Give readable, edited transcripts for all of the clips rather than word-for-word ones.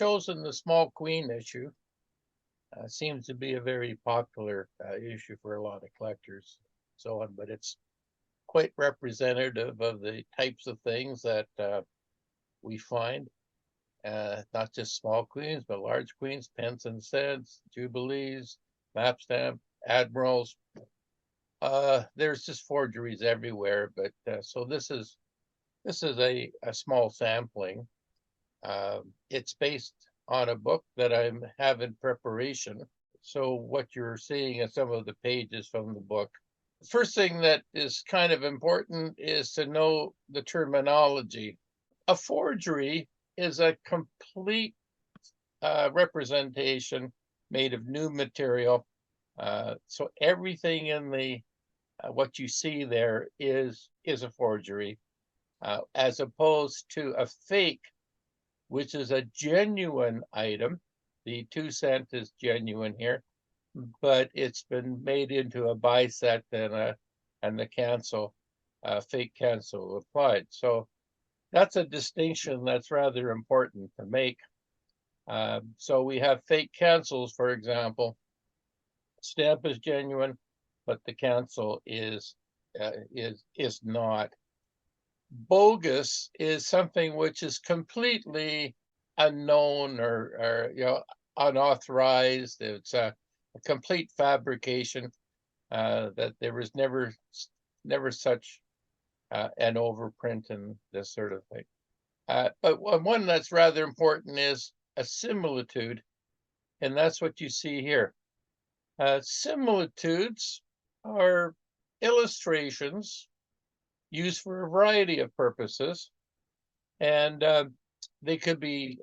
chosen the small queen issue. Seems to be a very popular issue for a lot of collectors, so on, but it's quite representative of the types of things that we find. Not just small queens, but large queens, pence and cents, jubilees, map stamp, admirals. There's just forgeries everywhere, but so this is a small sampling. It's based on a book that I have in preparation. So what you're seeing is some of the pages from the book. The first thing that is kind of important is to know the terminology. A forgery is a complete representation made of new material. So everything in the what you see there is a forgery, as opposed to a fake, which is a genuine item. The 2 cent is genuine here, but it's been made into a bicep and the cancel, fake cancel applied. So that's a distinction that's rather important to make. So we have fake cancels, for example. Stamp is genuine, but the cancel is not. Bogus is something which is completely unknown or unauthorized. It's a complete fabrication. That there was never such an overprint and this sort of thing. But one that's rather important is a similitude, and that's what you see here. Similitudes are illustrations used for a variety of purposes, and they could be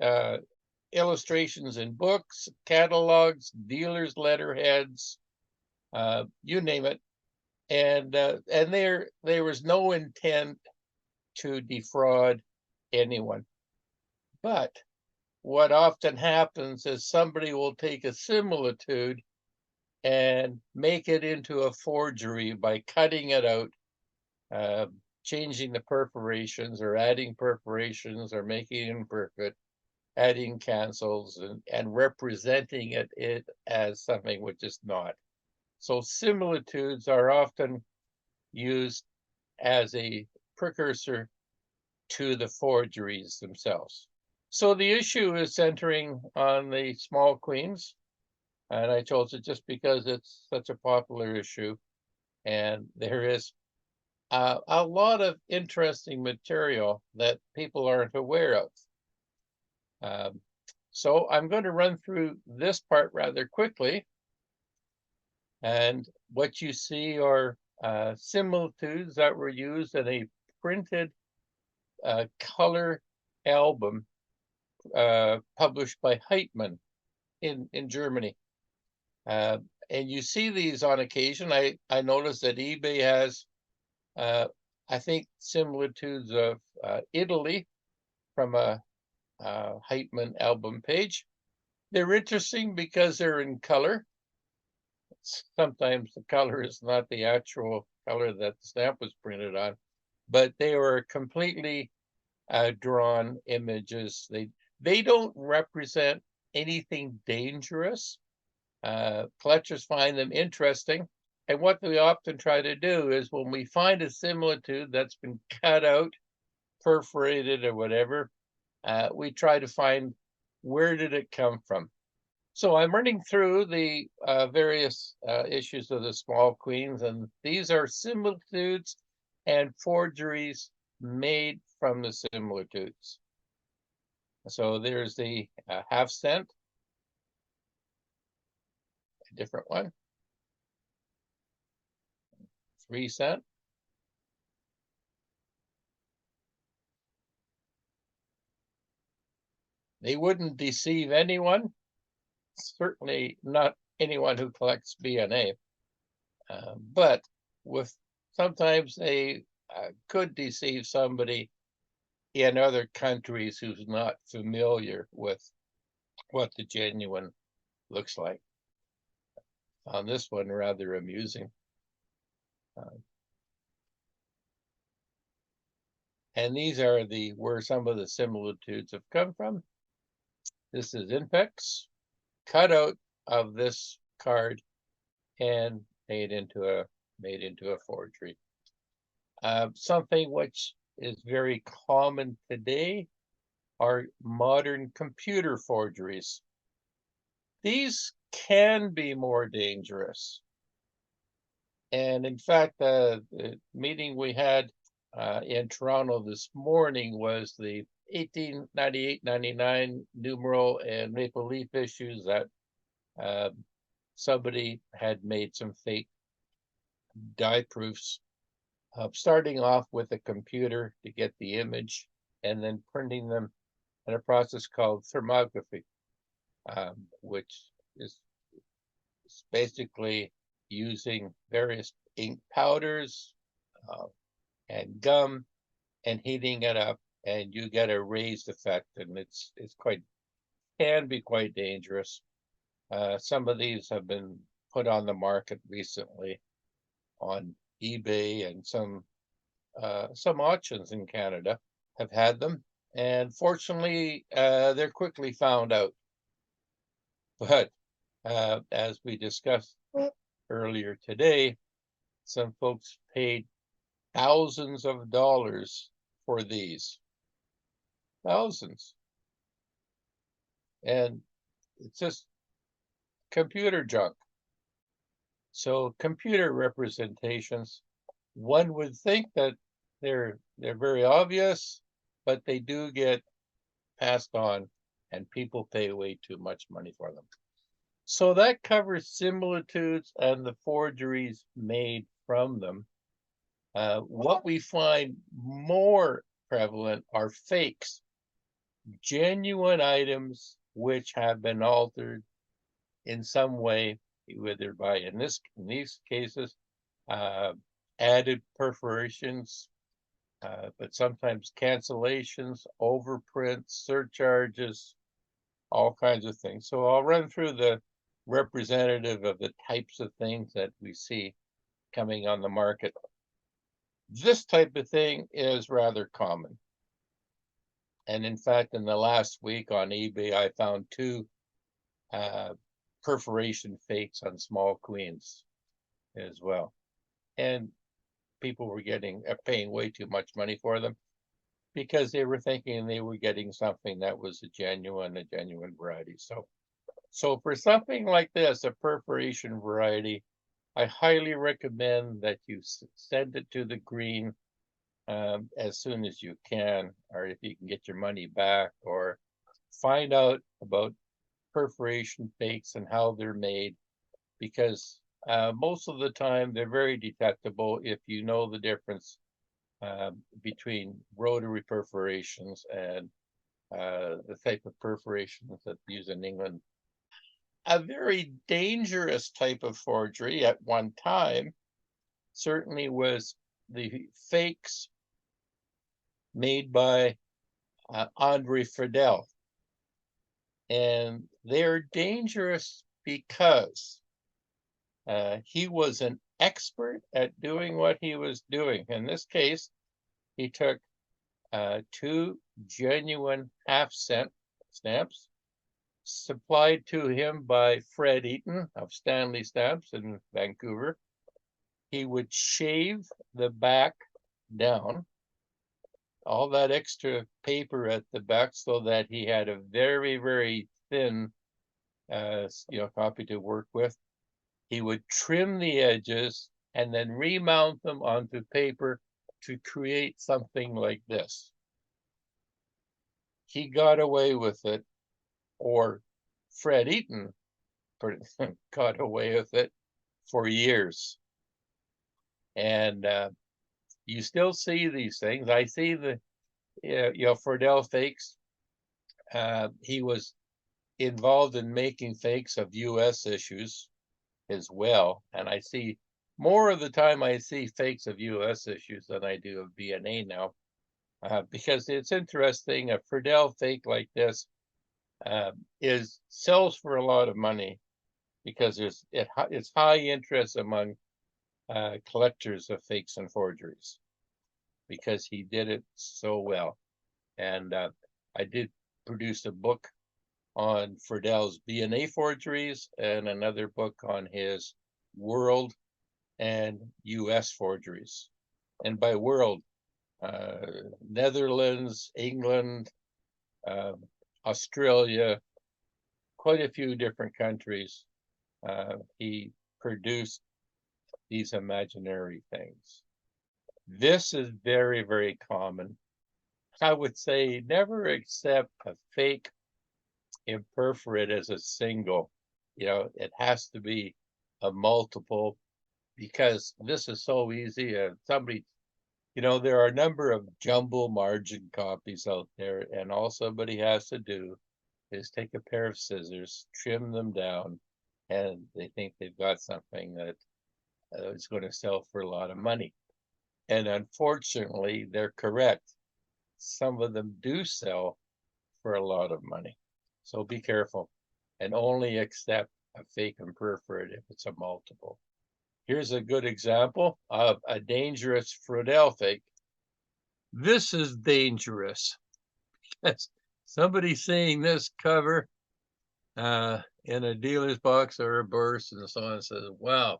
illustrations in books, catalogs, dealers' letterheads, you name it. And there was no intent to defraud anyone. But what often happens is somebody will take a similitude and make it into a forgery by cutting it out, changing the perforations or adding perforations or making it imperfect, adding cancels and representing it as something which is not. So similitudes are often used as a precursor to the forgeries themselves. So the issue is centering on the small queens, and I chose it just because it's such a popular issue, and there is a lot of interesting material that people aren't aware of. So I'm going to run through this part rather quickly, and what you see are similitudes that were used in a printed color album published by Heckler in Germany. And you see these on occasion. I noticed that eBay has, I think, similitudes of Italy from a Heckler album page. They're interesting because they're in color. Sometimes the color is not the actual color that the stamp was printed on, but they were completely drawn images. They don't represent anything dangerous. Collectors find them interesting. And what we often try to do is when we find a similitude that's been cut out, perforated or whatever, we try to find where did it come from. So I'm running through the various issues of the small queens, and these are similitudes and forgeries made from the similitudes. So there's the half cent, a different one, 3 cent, they wouldn't deceive anyone, certainly not anyone who collects BNA, but with sometimes they could deceive somebody in other countries who's not familiar with what the genuine looks like. On this one, rather amusing. And these are where some of the similitudes have come from. This is Inpex, cut out of this card and made into a forgery. Something which is very common today are modern computer forgeries. These can be more dangerous. And in fact, the meeting we had in Toronto this morning was the 1898-99 numeral and maple leaf issues that somebody had made some fake die proofs, starting off with a computer to get the image and then printing them in a process called thermography, which is basically using various ink powders and gum and heating it up, and you get a raised effect, and it's quite, can be quite dangerous. Some of these have been put on the market recently on eBay, and some auctions in Canada have had them, and fortunately they're quickly found out. But as we discussed earlier today, some folks paid thousands of dollars for these. Thousands. And it's just computer junk. So computer representations, one would think that they're very obvious, but they do get passed on and people pay way too much money for them. So that covers similitudes and the forgeries made from them. What we find more prevalent are fakes, genuine items which have been altered in some way, whether by, in these cases, added perforations, but sometimes cancellations, overprints, surcharges, all kinds of things. So I'll run through the representative of the types of things that we see coming on the market. This type of thing is rather common. And in fact, in the last week on eBay, I found 2 perforation fakes on small queens as well. And people were paying way too much money for them because they were thinking they were getting something that was a genuine variety. So for something like this, a perforation variety, I highly recommend that you send it to the green as soon as you can, or if you can get your money back, or find out about perforation fakes and how they're made, because most of the time they're very detectable if you know the difference between rotary perforations and the type of perforations that we use in England. A very dangerous type of forgery at one time certainly was the fakes made by Andre Friedel. And they're dangerous because he was an expert at doing what he was doing. In this case, he took 2 genuine half-cent stamps supplied to him by Fred Eaton of Stanley Stamps in Vancouver. He would shave the back down, all that extra paper at the back, so that he had a very, very thin copy to work with. He would trim the edges and then remount them onto paper to create something like this. He got away with it, or Fred Eaton got away with it for years. And you still see these things. I see the, Friedel fakes. He was involved in making fakes of U.S. issues as well. And I see, more of the time I see fakes of U.S. issues than I do of VNA now, because it's interesting. A Friedel fake like this sells for a lot of money because it's high interest among collectors of fakes and forgeries, because he did it so well. And I did produce a book on Friedel's B&A forgeries and another book on his world and US forgeries. And by world, Netherlands, England, Australia, quite a few different countries. He produced these imaginary things. This is very, very common. I would say never accept a fake imperforate as a single. It has to be a multiple, because this is so easy. Somebody, there are a number of jumbo margin copies out there, and all somebody has to do is take a pair of scissors, trim them down, and they think they've got something that is going to sell for a lot of money. And unfortunately, they're correct. Some of them do sell for a lot of money. So be careful and only accept a fake imperforate if it's a multiple. Here's a good example of a dangerous Friedel fake. This is dangerous. Somebody seeing this cover in a dealer's box or a burst and so on says, wow,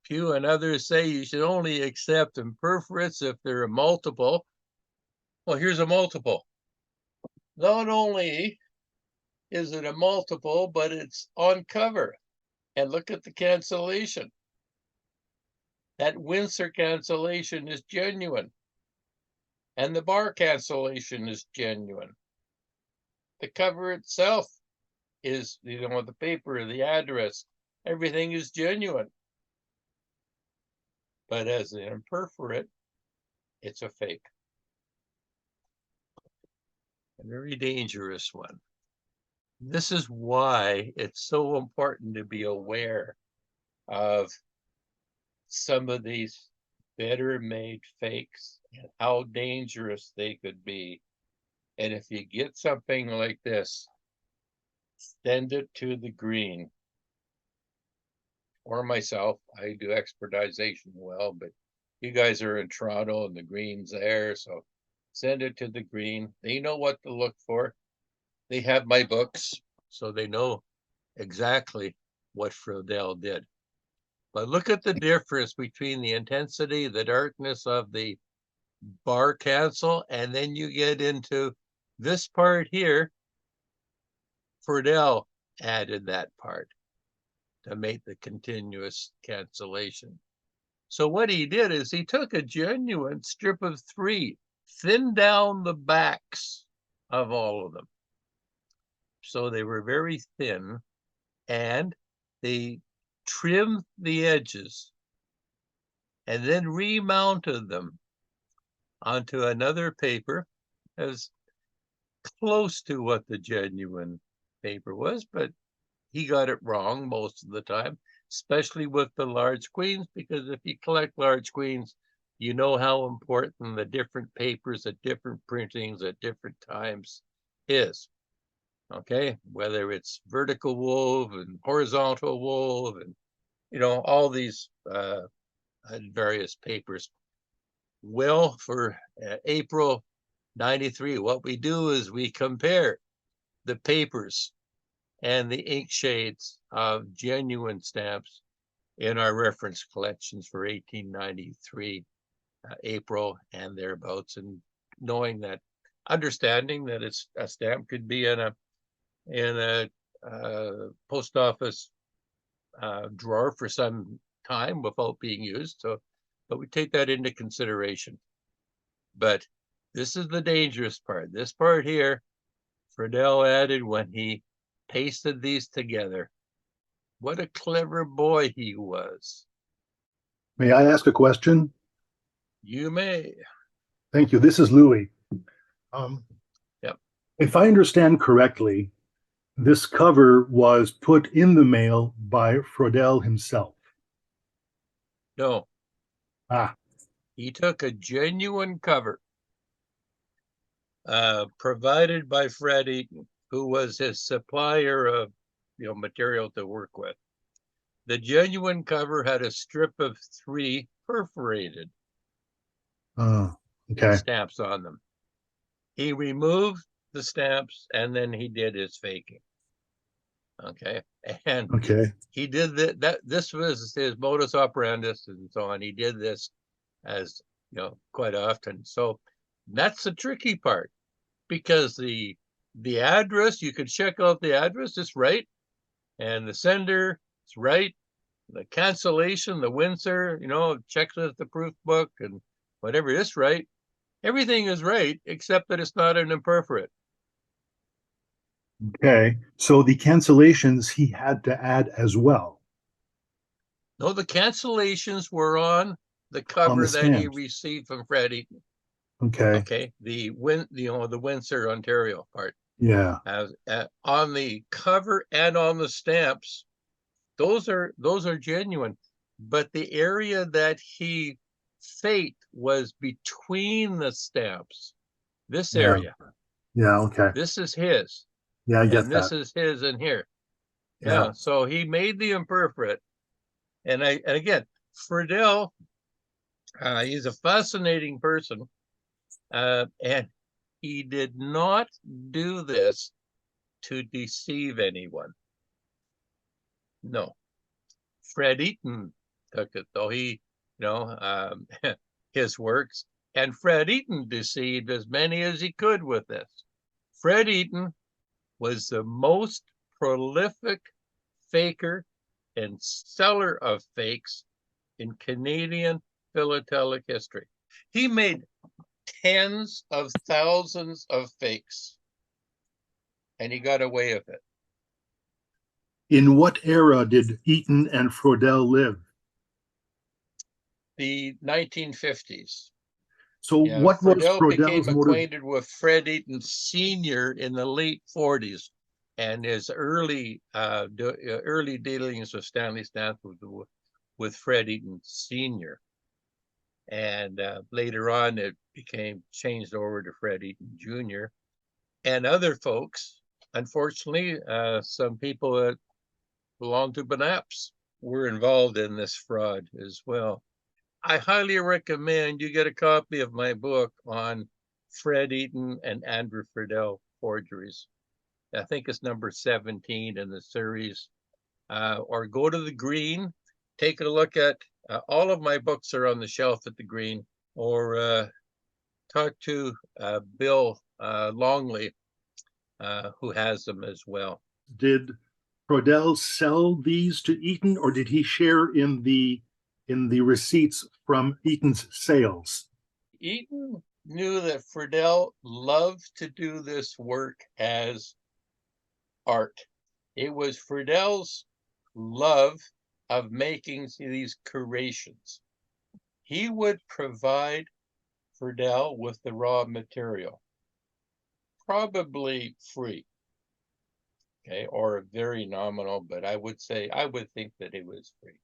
Pugh and others say you should only accept imperforates if they're a multiple. Well, here's a multiple. Not only is it a multiple, but it's on cover. And look at the cancellation. That Windsor cancellation is genuine. And the bar cancellation is genuine. The cover itself is, the paper, the address, everything is genuine. But as an imperforate, it's a fake. A very dangerous one. This is why it's so important to be aware of some of these better made fakes and how dangerous they could be. And if you get something like this, send it to the green. Or myself, I do expertization well, but you guys are in Toronto and the green's there, so send it to the green. They know what to look for. They have my books, so they know exactly what Friedel did. But look at the difference between the intensity, the darkness of the bar cancel, and then you get into this part here. Friedel added that part to make the continuous cancellation. So what he did is he took a genuine strip of 3, thinned down the backs of all of them. So they were very thin, and they trimmed the edges and then remounted them onto another paper as close to what the genuine paper was, but he got it wrong most of the time, especially with the large queens, because if you collect large queens, you know how important the different papers at different printings at different times is. Okay, whether it's vertical wove and horizontal wove and all these various papers. Well, for April 93, what we do is we compare the papers and the ink shades of genuine stamps in our reference collections for 1893 April and thereabouts, and understanding that it's a stamp could be in a post office drawer for some time without being used. But we take that into consideration. But this is the dangerous part. This part here, Friedel added when he pasted these together. What a clever boy he was. May I ask a question? You may. Thank you. This is Louis. Yep. If I understand correctly, this cover was put in the mail by Friedel himself. No. Ah. He took a genuine cover provided by Fred Eaton, who was his supplier of material to work with. The genuine cover had a strip of 3 perforated Okay. stamps on them. He removed the stamps, and then he did his faking. Okay, and Okay. he did that. This was his modus operandus, and so on. He did this as quite often. So that's the tricky part, because the address, you could check out the address, it's right, and the sender is right. The cancellation, the Windsor, checks with the proof book and whatever is right. Everything is right except that it's not an imperforate. Okay. So the cancellations he had to add as well No, the cancellations were on the on the cover that he stamps. received from Fred Eaton. Okay. Okay, the Windsor, Ontario part. Yeah. On the cover and on the stamps, those are genuine. But the area that he faked was between the stamps. This Yeah. area. Yeah. Okay. This is his, Yeah, I get and this that. is his in here. Yeah. Yeah. So he made the imperforate, and again, Friedel, he's a fascinating person, and he did not do this to deceive anyone. No, Fred Eaton took it, though. His works, and Fred Eaton deceived as many as he could with this. Fred Eaton was the most prolific faker and seller of fakes in Canadian philatelic history. He made tens of thousands of fakes, and he got away with it. In what era did Eaton and Friedel live? The 1950s. So Yeah, what was Friedel became Friedel's motive? acquainted with Fred Eaton Sr. in the late 40s, and his early dealings with Stanley Stanford with Fred Eaton Sr. And later on, it became changed over to Fred Eaton Jr. and other folks. Unfortunately, some people that belong to BNAPs were involved in this fraud as well. I highly recommend you get a copy of my book on Fred Eaton and Andrew Friedel forgeries. I think it's number 17 in the series. Or go to the Green, take a look at all of my books are on the shelf at the Green, or talk to Bill Longley, who has them as well. Did Friedel sell these to Eaton, or did he share in the receipts from Eaton's sales? Eaton knew that Friedel loved to do this work as art. It was Friedel's love of making these creations. He would provide Friedel with the raw material, probably free, okay, or very nominal, but I would think that it was free.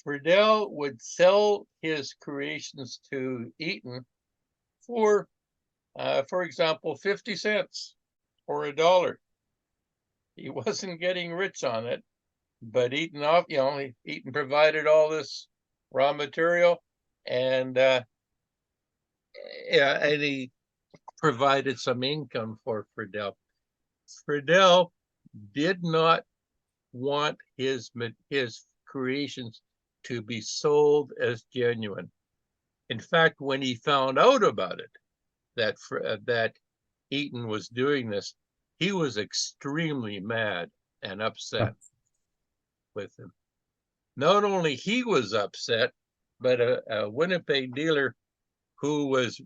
Friedel would sell his creations to Eaton for example, 50 cents or $1. He wasn't getting rich on it, but Eaton provided all this raw material, and and he provided some income for Friedel. Friedel did not want his creations to be sold as genuine. In fact, when he found out about it, that Eaton was doing this, he was extremely mad and upset with him. Not only he was upset, but a Winnipeg dealer who was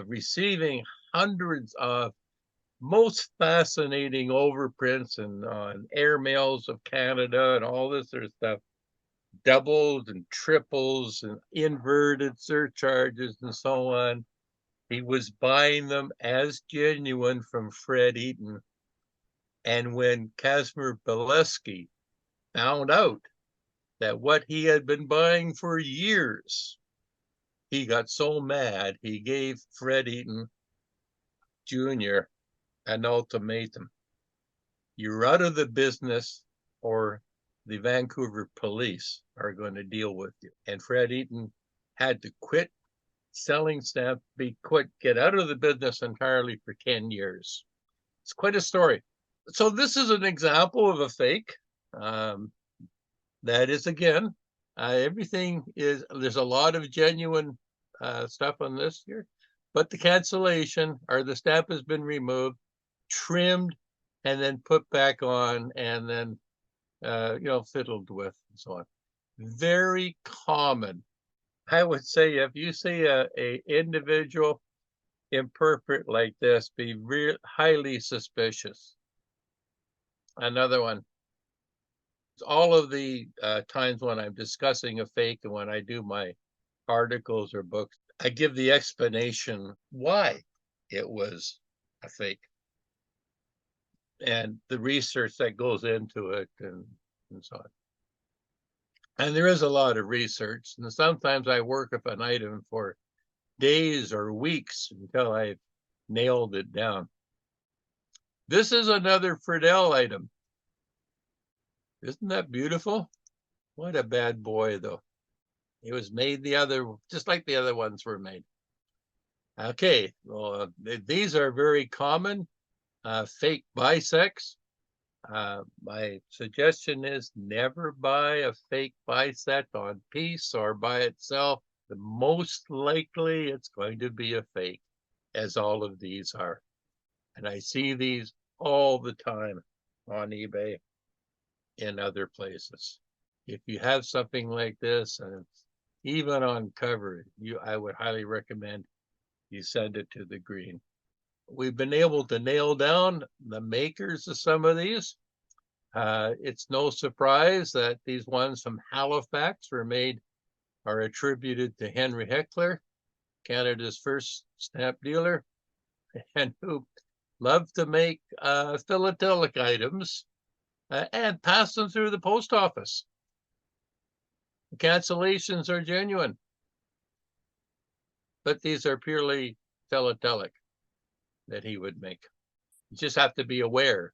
receiving hundreds of most fascinating overprints and on airmails of Canada and all this sort of stuff, doubles and triples and inverted surcharges and so on. He was buying them as genuine from Fred Eaton. And when Casimir Bileski found out that what he had been buying for years, he got so mad, he gave Fred Eaton Jr. an ultimatum. You're out of the business, or the Vancouver police are going to deal with you. And Fred Eaton had to quit selling stamps, get out of the business entirely for 10 years. It's quite a story. So this is an example of a fake. That is, again, everything is, there's a lot of genuine stuff on this here, but the cancellation or the stamp has been removed, trimmed, and then put back on, and then fiddled with and so on. Very common. I would say if you see a individual imperfect like this, be highly suspicious. Another one. All of the times when I'm discussing a fake and when I do my articles or books, I give the explanation why it was a fake and the research that goes into it and so on. And there is a lot of research, and sometimes I work up an item for days or weeks until I've nailed it down. This is another Friedel item. Isn't that beautiful? What a bad boy, though. It was made just like the other ones were made. Okay, well, these are very common, fake biceps. My suggestion is never buy a fake bicep on piece or by itself. The most likely it's going to be a fake, as all of these are. And I see these all the time on eBay in other places. If you have something like this, and it's even on cover, I would highly recommend you send it to the green. We've been able to nail down the makers of some of these. It's no surprise that these ones from Halifax are attributed to Henry Heckler, Canada's first stamp dealer, and who loved to make philatelic items and pass them through the post office. The cancellations are genuine, but these are purely philatelic that he would make. You just have to be aware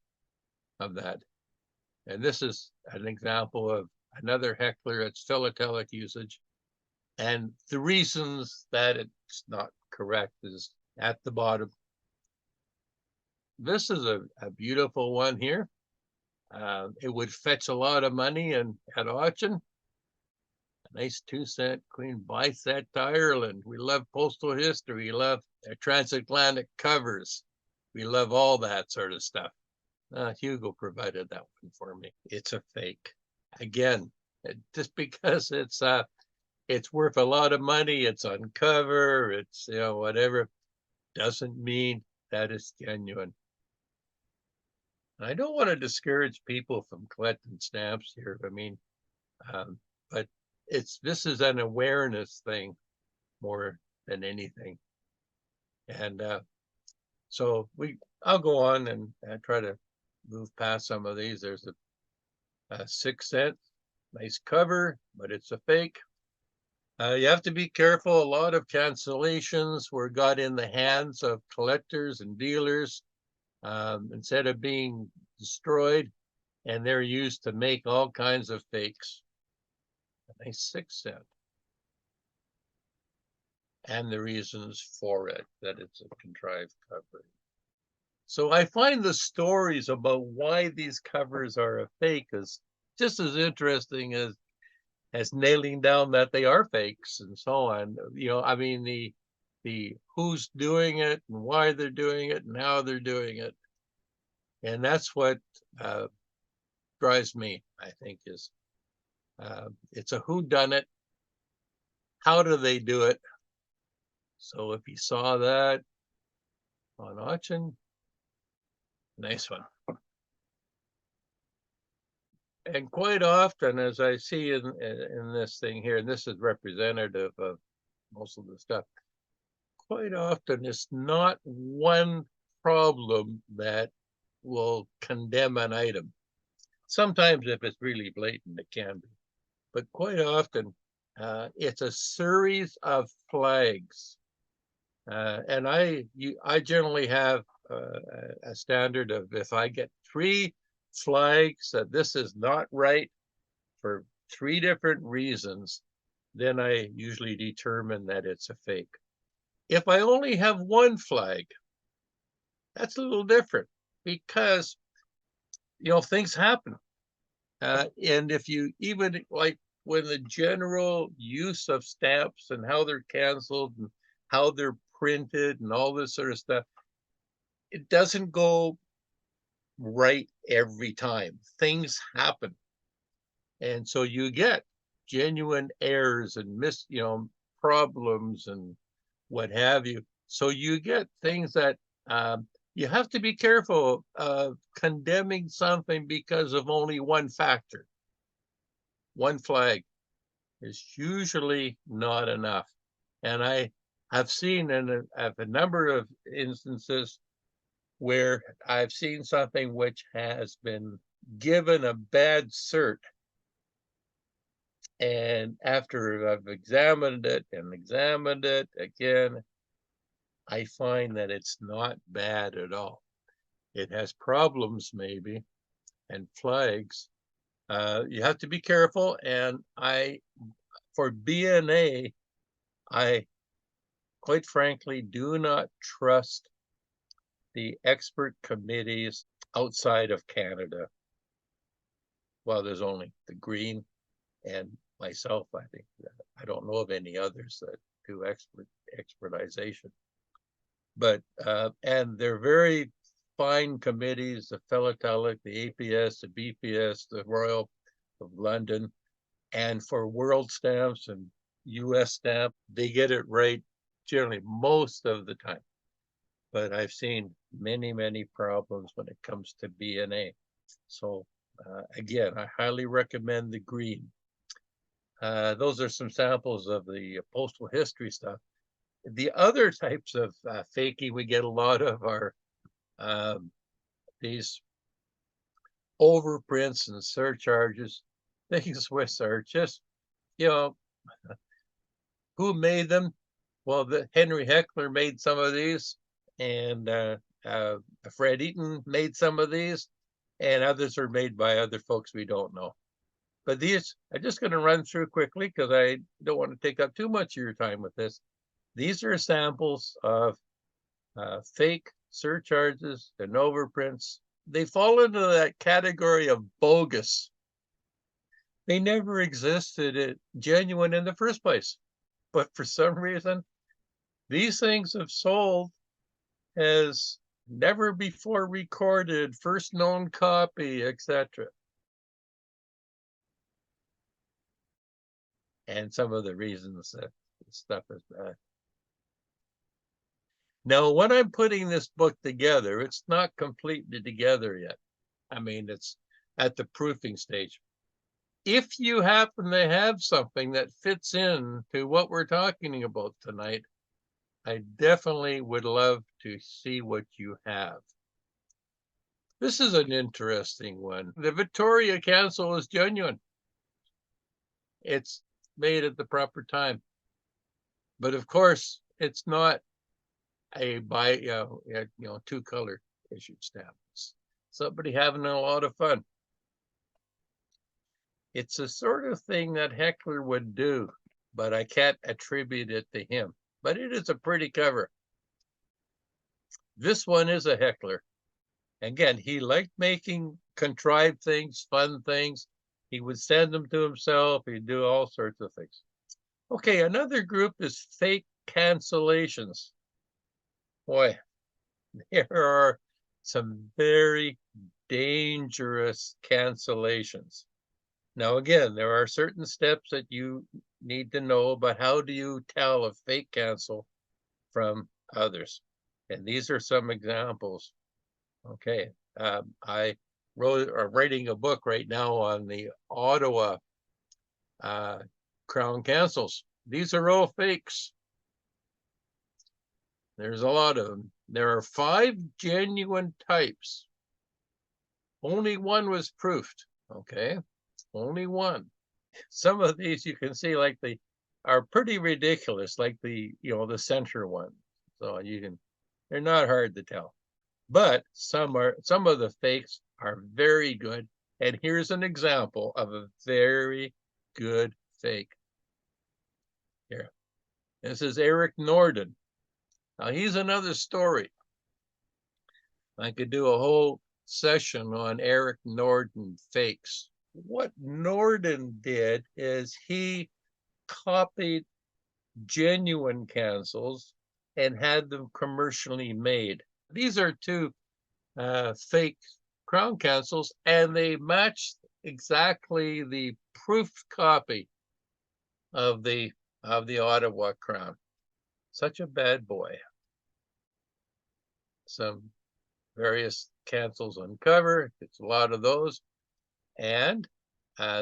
of that. And this is an example of another Heckler. It's philatelic usage. And the reasons that it's not correct is at the bottom. This is a beautiful one here. It would fetch a lot of money at auction. A nice 2-cent Queen Bicep to Ireland. We love postal history. We love transatlantic covers. We love all that sort of stuff. Hugo provided that one for me. It's a fake. Again, just because it's worth a lot of money, it's on cover, it's whatever, doesn't mean that it's genuine. I don't want to discourage people from collecting stamps here. I mean, but this is an awareness thing more than anything. And so I'll go on and try to move past some of these. There's a 6-cent, nice cover, but it's a fake. You have to be careful. A lot of cancellations got in the hands of collectors and dealers instead of being destroyed, and they're used to make all kinds of fakes. A nice 6-cent. And the reasons for it, that it's a contrived cover. So I find the stories about why these covers are a fake is just as interesting as nailing down that they are fakes and so on. I mean, the who's doing it and why they're doing it and how they're doing it. And that's what drives me, I think, is it's a whodunit. How do they do it? So if you saw that on auction, nice one. And quite often, as I see in this thing here, and this is representative of most of the stuff, quite often it's not one problem that will condemn an item. Sometimes if it's really blatant, it can be. But quite often, it's a series of flags. And I generally have a standard of, if I get 3 flags that this is not right for 3 different reasons, then I usually determine that it's a fake. If I only have one flag, that's a little different because, things happen. And if you even like when the general use of stamps and how they're canceled and how they're printed and all this sort of stuff, it doesn't go right every time. Things happen. And so you get genuine errors and problems and what have you. So you get things that you have to be careful of condemning something because of only one factor. One flag is usually not enough. And I have seen in a number of instances where I've seen something which has been given a bad cert. And after I've examined it and examined it again, I find that it's not bad at all. It has problems maybe and flags. You have to be careful. And for BNA, I quite frankly do not trust the expert committees outside of Canada. Well, there's only the Green and myself, I think. I don't know of any others that do expertization. But and they're very fine committees, the philatelic, the APS, the BPS, the Royal of London, and for world stamps and US stamp, they get it right generally most of the time. But I've seen many, many problems when it comes to BNA. So again, I highly recommend the Green. Those are some samples of the postal history stuff. The other types of faking we get a lot of are these overprints and surcharges. Things which are just, who made them? Well, Henry Heckler made some of these, and Fred Eaton made some of these, and others are made by other folks we don't know. But these, I'm just going to run through quickly because I don't want to take up too much of your time with this. These are samples of fake surcharges and overprints. They fall into that category of bogus. They never existed genuine in the first place. But for some reason, these things have sold as never before recorded, first known copy, etc. And some of the reasons that stuff is bad. Now, when I'm putting this book together, it's not completely together yet. I mean, it's at the proofing stage. If you happen to have something that fits in to what we're talking about tonight, I definitely would love to see what you have. This is an interesting one. The Victoria Cancel is genuine. It's made at the proper time. But of course, it's not a two-color issued stamp. It's somebody having a lot of fun. It's a sort of thing that Heckler would do, but I can't attribute it to him. But it is a pretty cover. This one is a Heckler. Again, he liked making contrived things, fun things. He would send them to himself. He'd do all sorts of things. Okay, another group is fake cancellations. Boy, there are some very dangerous cancellations. Now, again, there are certain steps that you need to know about how do you tell a fake cancel from others. And these are some examples. Okay, I'm writing a book right now on the Ottawa Crown cancels. These are all fakes. There's a lot of them. There are 5 genuine types. Only one was proofed. Okay, only one. Some of these you can see like they are pretty ridiculous, like the center one. So they're not hard to tell. But some of the fakes are very good. And here's an example of a very good fake. Here. This is Eric Norden. Now, he's another story. I could do a whole session on Eric Norden fakes. What Norden did is he copied genuine cancels and had them commercially made. These are two fake crown cancels, and they match exactly the proofed copy of the Ottawa crown. Such a bad boy. Some various cancels uncover. It's a lot of those. And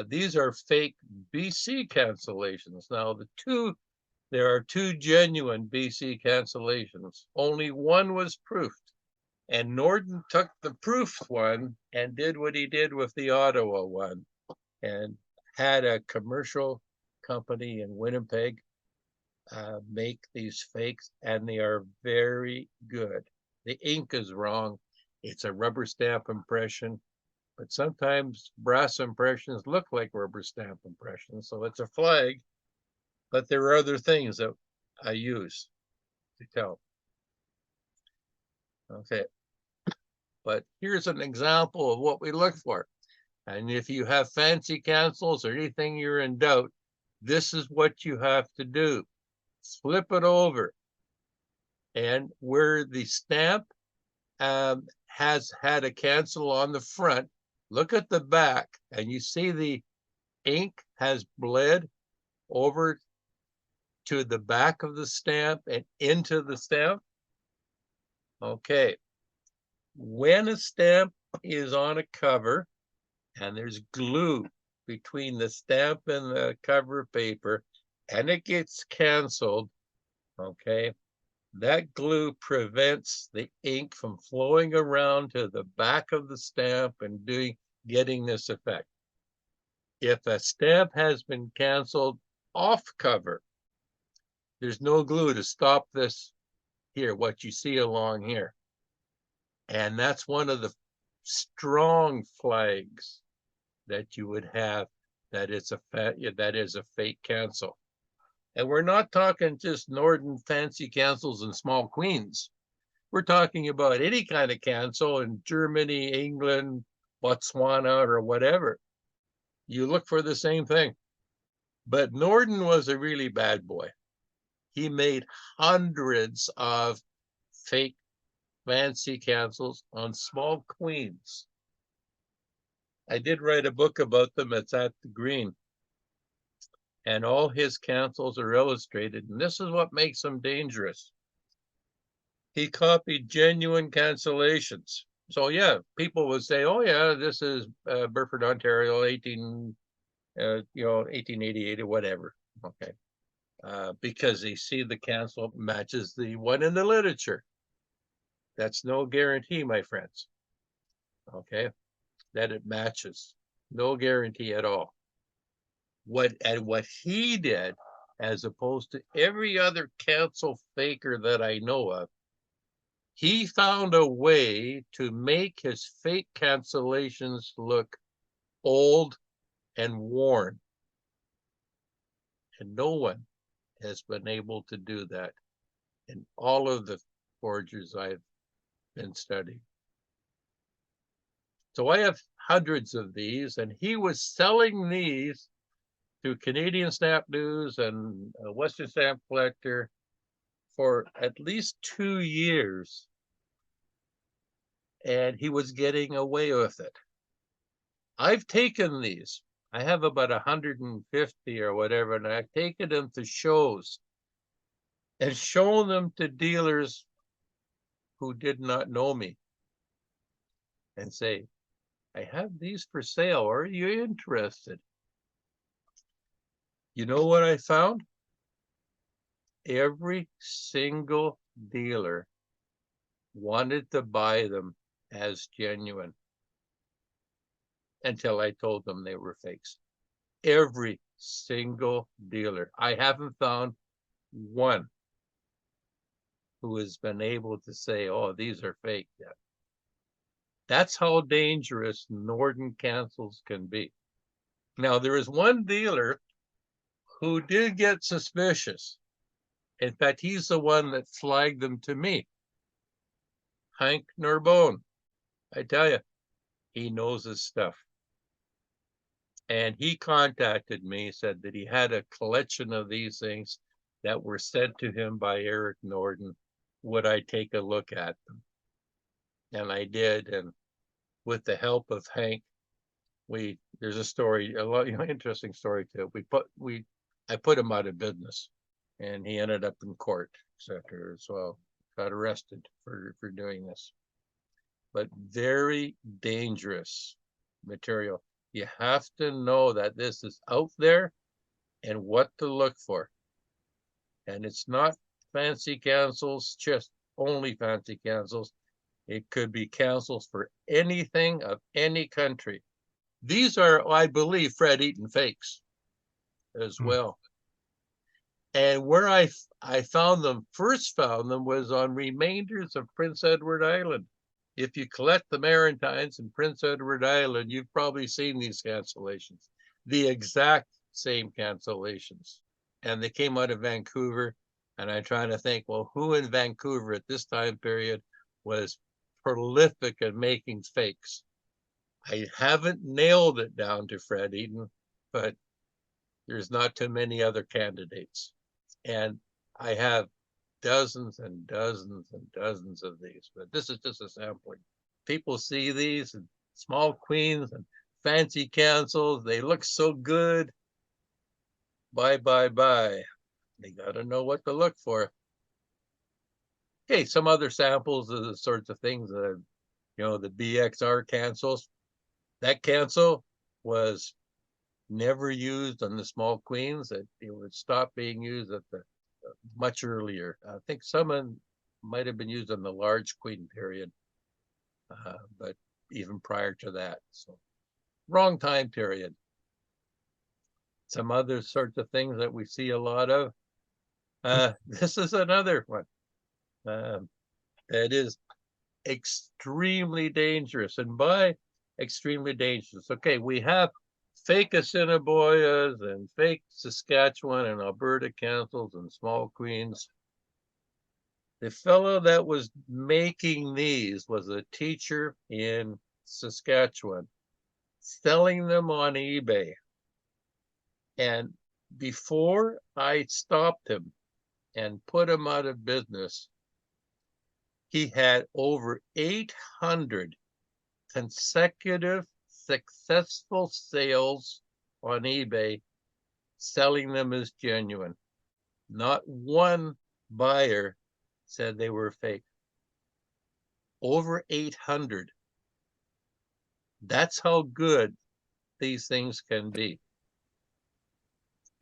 these are fake BC cancellations. Now, there are two genuine BC cancellations. Only one was proofed. And Norden took the proofed one and did what he did with the Ottawa one and had a commercial company in Winnipeg make these fakes, and they are very good. The ink is wrong. It's a rubber stamp impression, but sometimes brass impressions look like rubber stamp impressions, so it's a flag. But there are other things that I use to tell. Okay, but here's an example of what we look for. And if you have fancy cancels or anything you're in doubt, this is what you have to do. Flip it over. And where the stamp has had a cancel on the front, look at the back, and you see the ink has bled over to the back of the stamp and into the stamp. Okay. When a stamp is on a cover and there's glue between the stamp and the cover paper and it gets canceled, okay, that glue prevents the ink from flowing around to the back of the stamp and getting this effect. If a stamp has been canceled off cover, there's no glue to stop this here, what you see along here. And that's one of the strong flags that you would have that is a fake cancel. And we're not talking just Norden fancy cancels and small queens. We're talking about any kind of cancel in Germany, England, Botswana, or whatever. You look for the same thing. But Norden was a really bad boy. He made hundreds of fake fancy cancels on small queens. I did write a book about them. It's at the Green. And all his cancels are illustrated. And this is what makes them dangerous. He copied genuine cancellations. So yeah, people would say, oh yeah, this is Burford, Ontario, 1888 or whatever. Okay. Because they see the cancel matches the one in the literature. That's no guarantee, my friends. Okay. That it matches. No guarantee at all. What he did, as opposed to every other cancel faker that I know of, he found a way to make his fake cancellations look old and worn. And no one has been able to do that in all of the forgers I've been studying. So I have hundreds of these, and he was selling these to Canadian Stamp News and Western Stamp Collector for at least 2 years. And he was getting away with it. I've taken these. I have about 150 or whatever, and I've taken them to shows and shown them to dealers who did not know me and say, I have these for sale. Are you interested? You know what I found? Every single dealer wanted to buy them as genuine until I told them they were fakes. Every single dealer. I haven't found one who has been able to say, oh, these are fake yet. That's how dangerous Norden cancels can be. Now, there is one dealer who did get suspicious, In fact, he's the one that flagged them to me. Hank Norden. I tell you, he knows his stuff. And he contacted me, said that he had a collection of these things that were sent to him by Eric Norden. Would I take a look at them? And I did. And with the help of Hank, there's a story, a lot, interesting story too. I put him out of business, and he ended up in court, etc. as well. Got arrested for doing this. But very dangerous material. You have to know that this is out there and what to look for. And it's not fancy cancels, just only fancy cancels. It could be cancels for anything of any country. These are, I believe, Fred Eaton fakes as well. And where I first found them was on remainders of Prince Edward Island. If you collect the Maritines in Prince Edward Island, you've probably seen these cancellations, the exact same cancellations. And they came out of Vancouver. And I'm trying to think, well, who in Vancouver at this time period was prolific at making fakes? I haven't nailed it down to Fred Eaton, but there's not too many other candidates. And I have dozens and dozens and dozens of these, but this is just a sampling. People see these and small queens and fancy cancels. They look so good. Bye, bye, bye. They got to know what to look for. Okay, some other samples of the sorts of things that, the BXR cancels. That cancel was never used on the small queens. It would stop being used at the much earlier. I think some might have been used on the large queen period, but even prior to that. So wrong time period. Some other sorts of things that we see a lot of. This is another one that is extremely dangerous. And by extremely dangerous, okay, we have fake Assiniboias and fake Saskatchewan and Alberta cancels and small queens. The fellow that was making these was a teacher in Saskatchewan, selling them on eBay. And before I stopped him and put him out of business, he had over 800 consecutive successful sales on eBay, selling them as genuine. Not one buyer said they were fake. Over 800. That's how good these things can be.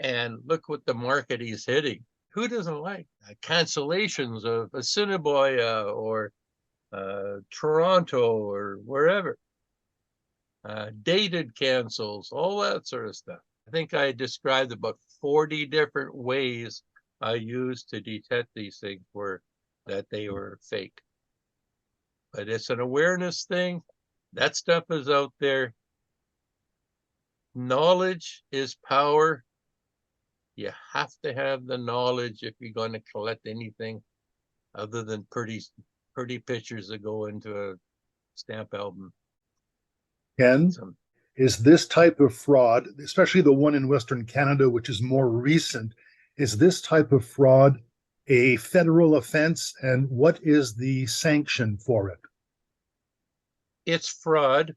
And look what the market he's hitting. Who doesn't like cancellations of Assiniboia or Toronto or wherever? Dated cancels, all that sort of stuff. I think I described about 40 different ways I used to detect these things that they were fake. But it's an awareness thing. That stuff is out there. Knowledge is power. You have to have the knowledge if you're going to collect anything other than pretty pictures that go into a stamp album. Ken, is this type of fraud, especially the one in Western Canada, which is more recent, is this type of fraud a federal offense, and what is the sanction for it? It's fraud.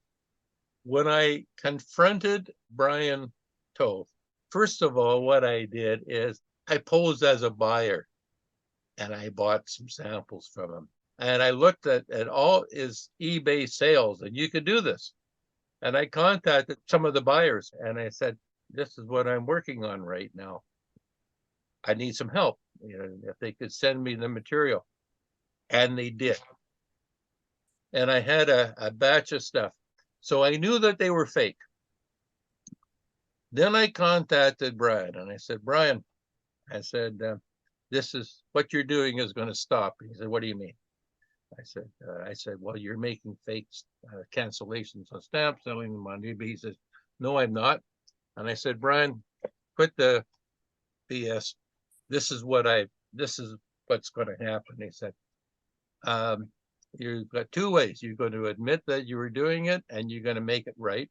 When I confronted Brian Tove, first of all, what I did is I posed as a buyer and I bought some samples from him. And I looked at all his eBay sales, and you could do this. And I contacted some of the buyers and I said, this is what I'm working on right now. I need some help, if they could send me the material. And they did. And I had a batch of stuff. So I knew that they were fake. Then I contacted Brian and I said, Brian, this is what you're doing is going to stop. He said, what do you mean? I said, well, you're making fake cancellations on stamps, selling them on eBay. He says, no, I'm not. And I said, Brian, quit the BS. This is what I've this is what's going to happen. He said, you've got two ways. You're going to admit that you were doing it and you're going to make it right,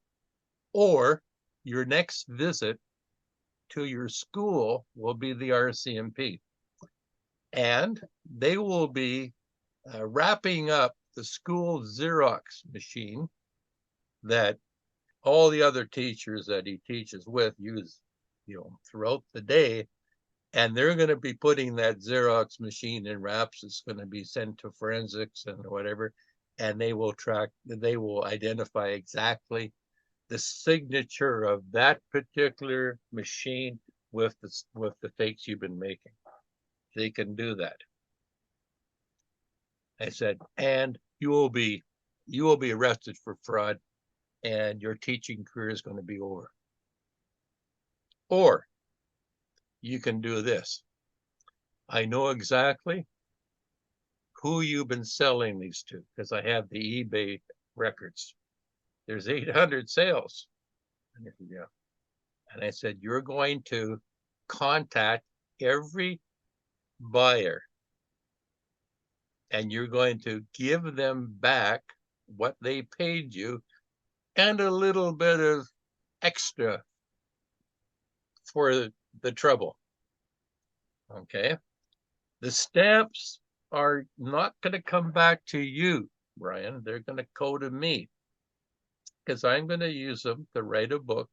or your next visit to your school will be the RCMP, and they will be wrapping up the school Xerox machine that all the other teachers that he teaches with use, throughout the day. And they're going to be putting that Xerox machine in wraps. It's going to be sent to forensics and whatever, and they will identify exactly the signature of that particular machine with the fakes you've been making. They can do that. I said, and you will be arrested for fraud, and your teaching career is going to be over. Or you can do this. I know exactly who you've been selling these to because I have the eBay records. There's 800 sales. And I said, you're going to contact every buyer and you're going to give them back what they paid you and a little bit of extra for the trouble. Okay. The stamps are not going to come back to you, Brian. They're going to go to me because I'm going to use them to write a book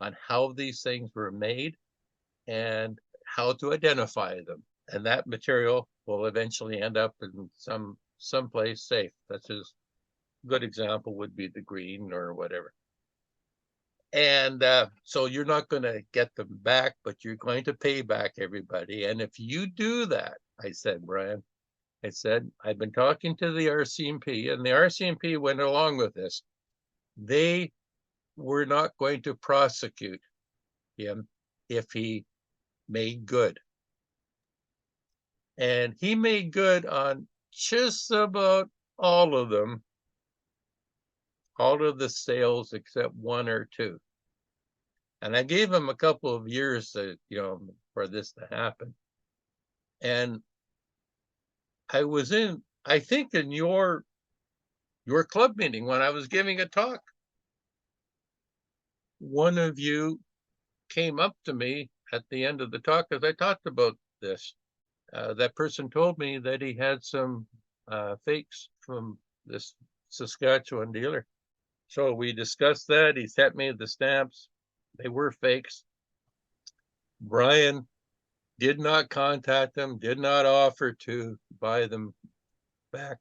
on how these things were made and how to identify them. And that material will eventually end up in someplace safe. That's a good example would be the green or whatever. And so you're not going to get them back, but you're going to pay back everybody. And if you do that, I said, Brian, I said, I've been talking to the RCMP, and the RCMP went along with this. They were not going to prosecute him if he made good. And he made good on just about all of them, all of the sales except one or two. And I gave him a couple of years to, for this to happen. And I was I think in your club meeting when I was giving a talk. One of you came up to me at the end of the talk as I talked about this. That person told me that he had some fakes from this Saskatchewan dealer. So we discussed that. He sent me the stamps. They were fakes. Brian did not contact them, did not offer to buy them back,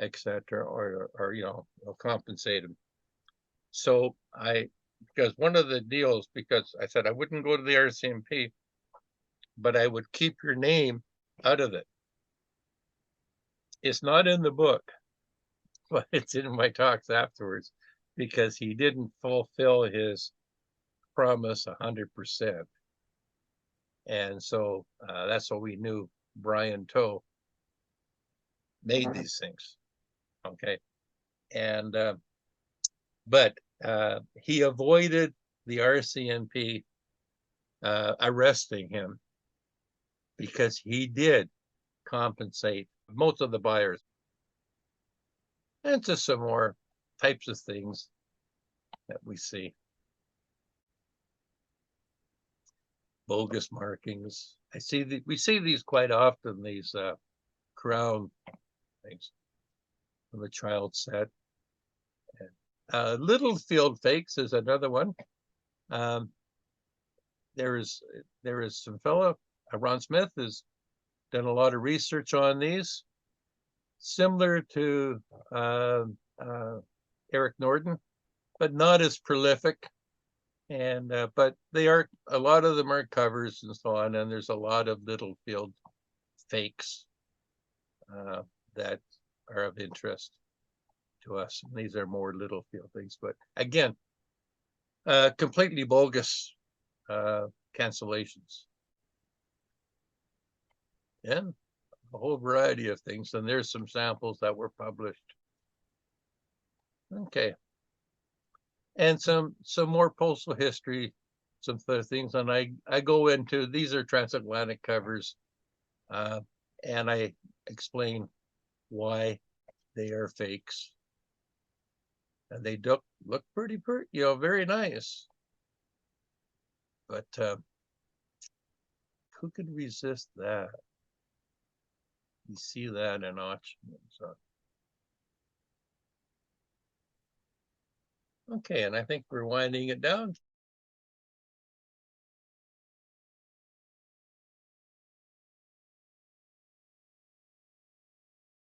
etc., or compensate him. So because one of the deals, because I said I wouldn't go to the RCMP, but I would keep your name out of it. It's not in the book, but it's in my talks afterwards because he didn't fulfill his promise 100%. And so that's what we knew Brian Toe made these things. Okay. And, but he avoided the RCMP arresting him because he did compensate most of the buyers. And just some more types of things that we see. Bogus markings. We see these quite often, these crown things from the child set. Littlefield fakes is another one. There is some fellow, Ron Smith, has done a lot of research on these, similar to Eric Norden, but not as prolific. And but a lot of them are covers and so on, and there's a lot of Littlefield fakes that are of interest to us. And these are more Littlefield things, but again, completely bogus cancellations. And a whole variety of things. And there's some samples that were published. Okay. And some more postal history, some other things. And I go into, these are transatlantic covers And I explain why they are fakes. And they look pretty, very nice. But who could resist that? You see that in auction. So. Okay, and I think we're winding it down.